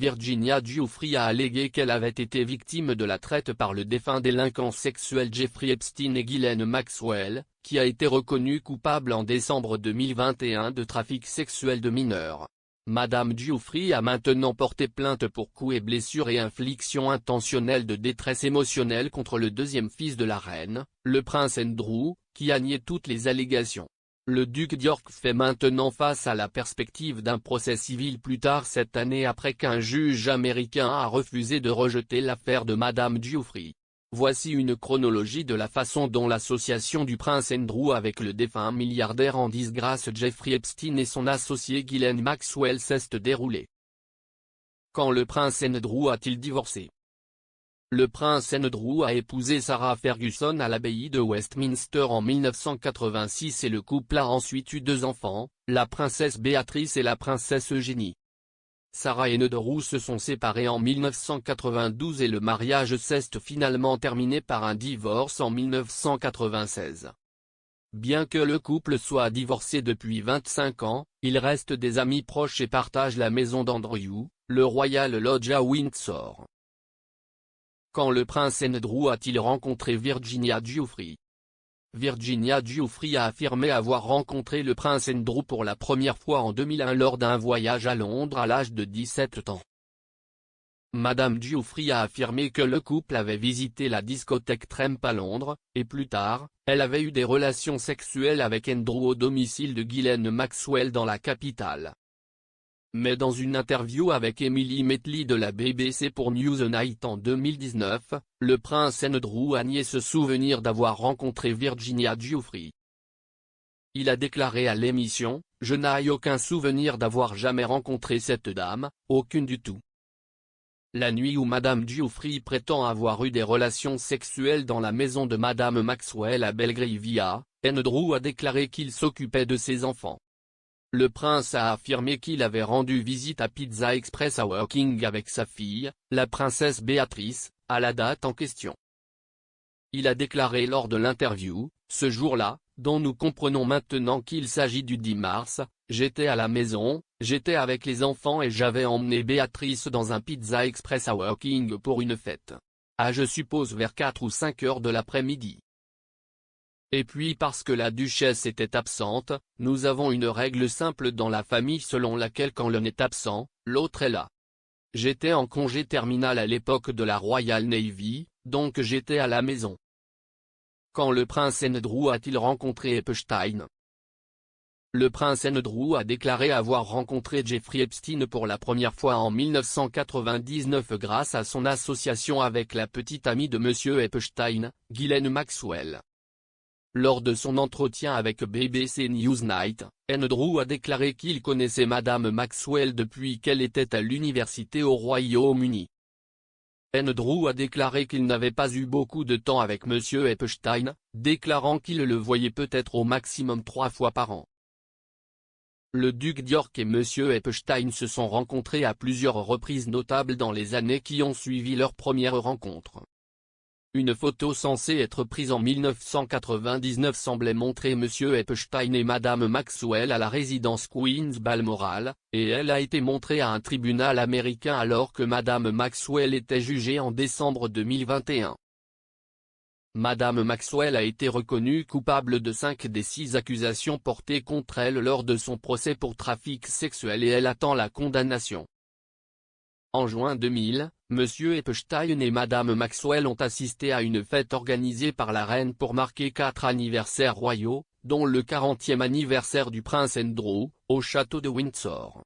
Virginia Giuffre a allégué qu'elle avait été victime de la traite par le défunt délinquant sexuel Jeffrey Epstein et Ghislaine Maxwell, qui a été reconnu coupable en décembre 2021 de trafic sexuel de mineurs. Madame Giuffre a maintenant porté plainte pour coups et blessures et infliction intentionnelle de détresse émotionnelle contre le deuxième fils de la reine, le prince Andrew, qui a nié toutes les allégations. Le duc d'York fait maintenant face à la perspective d'un procès civil plus tard cette année après qu'un juge américain a refusé de rejeter l'affaire de Madame Giuffre. Voici une chronologie de la façon dont l'association du prince Andrew avec le défunt milliardaire en disgrâce Jeffrey Epstein et son associé Ghislaine Maxwell s'est déroulée. Quand le prince Andrew a-t-il divorcé? Le prince Andrew a épousé Sarah Ferguson à l'abbaye de Westminster en 1986 et le couple a ensuite eu 2 enfants, la princesse Béatrice et la princesse Eugénie. Sarah et Andrew se sont séparés en 1992 et le mariage s'est finalement terminé par un divorce en 1996. Bien que le couple soit divorcé depuis 25 ans, ils restent des amis proches et partagent la maison d'Andrew, le Royal Lodge à Windsor. Quand le prince Andrew a-t-il rencontré Virginia Giuffre? Virginia Giuffre a affirmé avoir rencontré le prince Andrew pour la première fois en 2001 lors d'un voyage à Londres à l'âge de 17 ans. Madame Giuffre a affirmé que le couple avait visité la discothèque Tramp à Londres, et plus tard, elle avait eu des relations sexuelles avec Andrew au domicile de Ghislaine Maxwell dans la capitale. Mais dans une interview avec Emily Maitli de la BBC pour Newsnight en 2019, le prince Andrew a nié se souvenir d'avoir rencontré Virginia Giuffre. Il a déclaré à l'émission « Je n'ai aucun souvenir d'avoir jamais rencontré cette dame, aucune du tout ». La nuit où Madame Giuffre prétend avoir eu des relations sexuelles dans la maison de Madame Maxwell à Belgravia, Andrew a déclaré qu'il s'occupait de ses enfants. Le prince a affirmé qu'il avait rendu visite à Pizza Express à Woking avec sa fille, la princesse Béatrice, à la date en question. Il a déclaré lors de l'interview, « Ce jour-là, dont nous comprenons maintenant qu'il s'agit du 10 mars, j'étais à la maison, j'étais avec les enfants et j'avais emmené Béatrice dans un Pizza Express à Woking pour une fête. À je suppose vers 4 ou 5 heures de l'après-midi. Et puis parce que la duchesse était absente, nous avons une règle simple dans la famille selon laquelle quand l'un est absent, l'autre est là. J'étais en congé terminal à l'époque de la Royal Navy, donc j'étais à la maison. » Quand le prince Andrew a-t-il rencontré Epstein? Le prince Andrew a déclaré avoir rencontré Jeffrey Epstein pour la première fois en 1999 grâce à son association avec la petite amie de M. Epstein, Ghislaine Maxwell. Lors de son entretien avec BBC Newsnight, Andrew a déclaré qu'il connaissait Madame Maxwell depuis qu'elle était à l'université au Royaume-Uni. Andrew a déclaré qu'il n'avait pas eu beaucoup de temps avec M. Epstein, déclarant qu'il le voyait peut-être au maximum 3 fois par an. Le duc d'York et M. Epstein se sont rencontrés à plusieurs reprises notables dans les années qui ont suivi leur première rencontre. Une photo censée être prise en 1999 semblait montrer M. Epstein et Madame Maxwell à la résidence Queen's Balmoral, et elle a été montrée à un tribunal américain alors que Madame Maxwell était jugée en décembre 2021. Madame Maxwell a été reconnue coupable de 5 des 6 accusations portées contre elle lors de son procès pour trafic sexuel et elle attend la condamnation. En juin 2000, M. Epstein et Madame Maxwell ont assisté à une fête organisée par la reine pour marquer 4 anniversaires royaux, dont le 40e anniversaire du prince Andrew, au château de Windsor.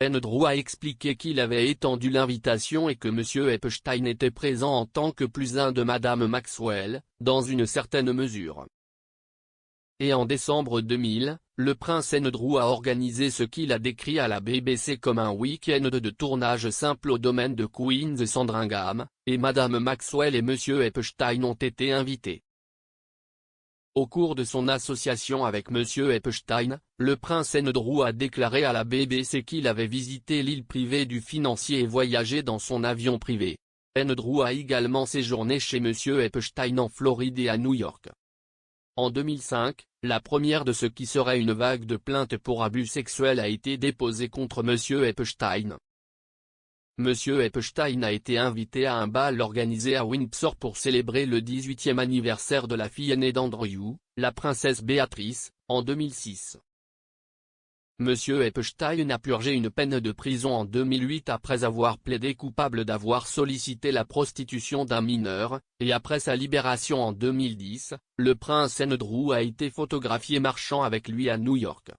Andrew a expliqué qu'il avait étendu l'invitation et que M. Epstein était présent en tant que +1 de Madame Maxwell, dans une certaine mesure. Et en décembre 2000, le prince Andrew a organisé ce qu'il a décrit à la BBC comme un week-end de tournage simple au domaine de Queen's et Sandringham, et Madame Maxwell et M. Epstein ont été invités. Au cours de son association avec M. Epstein, le prince Andrew a déclaré à la BBC qu'il avait visité l'île privée du financier et voyagé dans son avion privé. Andrew a également séjourné chez M. Epstein en Floride et à New York. En 2005, la première de ce qui serait une vague de plaintes pour abus sexuels a été déposée contre M. Epstein. Monsieur Epstein a été invité à un bal organisé à Windsor pour célébrer le 18e anniversaire de la fille aînée d'Andrew, la princesse Béatrice, en 2006. Monsieur Epstein a purgé une peine de prison en 2008 après avoir plaidé coupable d'avoir sollicité la prostitution d'un mineur, et après sa libération en 2010, le prince Andrew a été photographié marchant avec lui à New York.